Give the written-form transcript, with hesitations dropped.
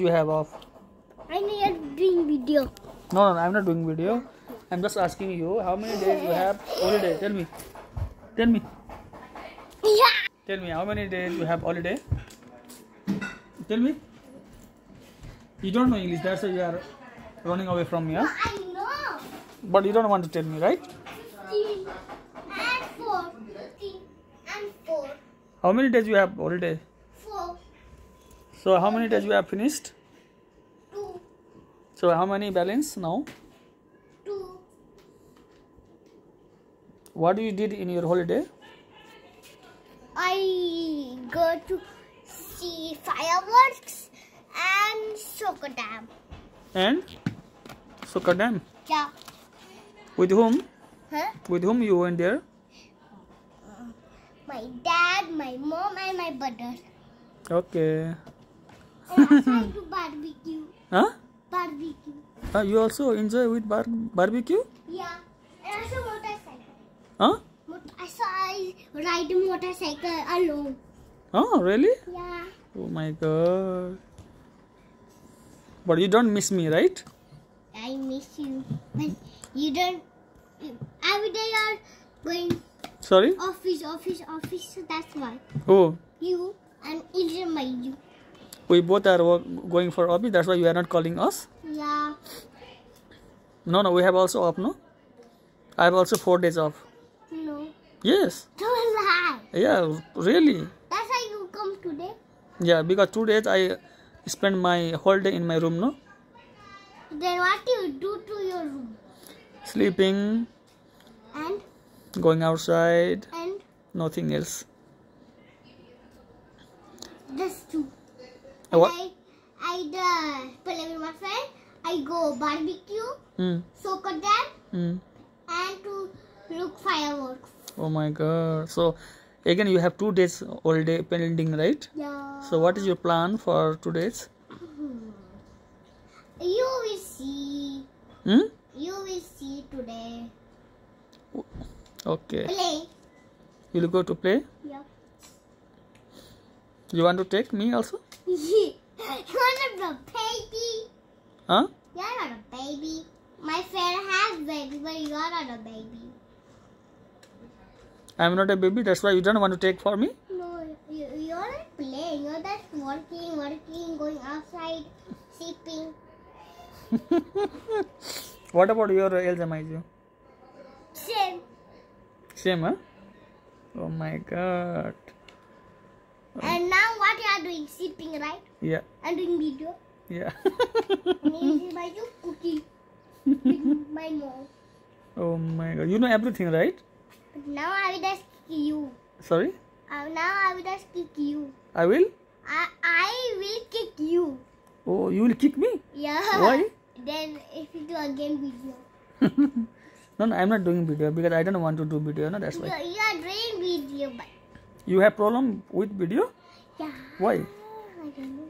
You have off? I'm not doing video. No, I'm not doing video. I'm just asking you how many days you have holiday. Tell me. Yeah. Tell me how many days you have holiday. Tell me. You don't know English. That's why you are running away from me. Huh? I know. But you don't want to tell me, right? 15 and 4. 15 and 4. How many days you have holiday? 4. So how many days you have finished? 2. So how many balance now? 2. What you did in your holiday? I go to see fireworks and soccer dam. And soccer dam. Yeah. With whom? Huh? With whom you went there? My dad, my mom, and my brother. Okay. And also I do barbecue. Huh? Barbecue. You also enjoy with barbecue? Yeah. And also motorcycle. Huh? I ride a motorcycle alone. Oh, really? Yeah. Oh my God. But you don't miss me, right? I miss you. But you don't. Every day you're going Sorry? office. So that's why. Oh, You and Ilja you. we both are going for office. That's why you are not calling us. Yeah. No, we have also off, no? I have also 4 days off. No. Yes. Don't lie. Yeah, really. That's why you come today. Yeah, because 2 days I spend my whole day in my room, no? Then what do you do to your room? Sleeping, And going outside, nothing else. just two. What? I play with my friend. I go barbecue, soccer dam, and to look fireworks. Oh my God. So again you have 2 days holiday pending, right? Yeah. So what is your plan for 2 days? You will see. Hmm? You will see today. Okay. Play. You will go to play? Yeah. You want to take me also? You're not a baby. Huh? You're not a baby. My friend has baby, but you're not a baby. I'm not a baby, that's why you don't want to take for me? No, you're not playing. You're just working, going outside, sleeping. What about your age, Amaiju? Same. Same, huh? Oh my God. And now what you are doing? Sleeping, right? Yeah. And doing video. Yeah. And this is my cooking with my mom. Oh my God. You know everything, right? But now I will just kick you. Sorry? Now I will just kick you. I will? I will kick you. Oh, you will kick me? Yeah. Why? Then if you do again video. No, I'm not doing video because I don't want to do video, no, that's why. You are doing video, but You have problem with video? yeah. Why? I don't know.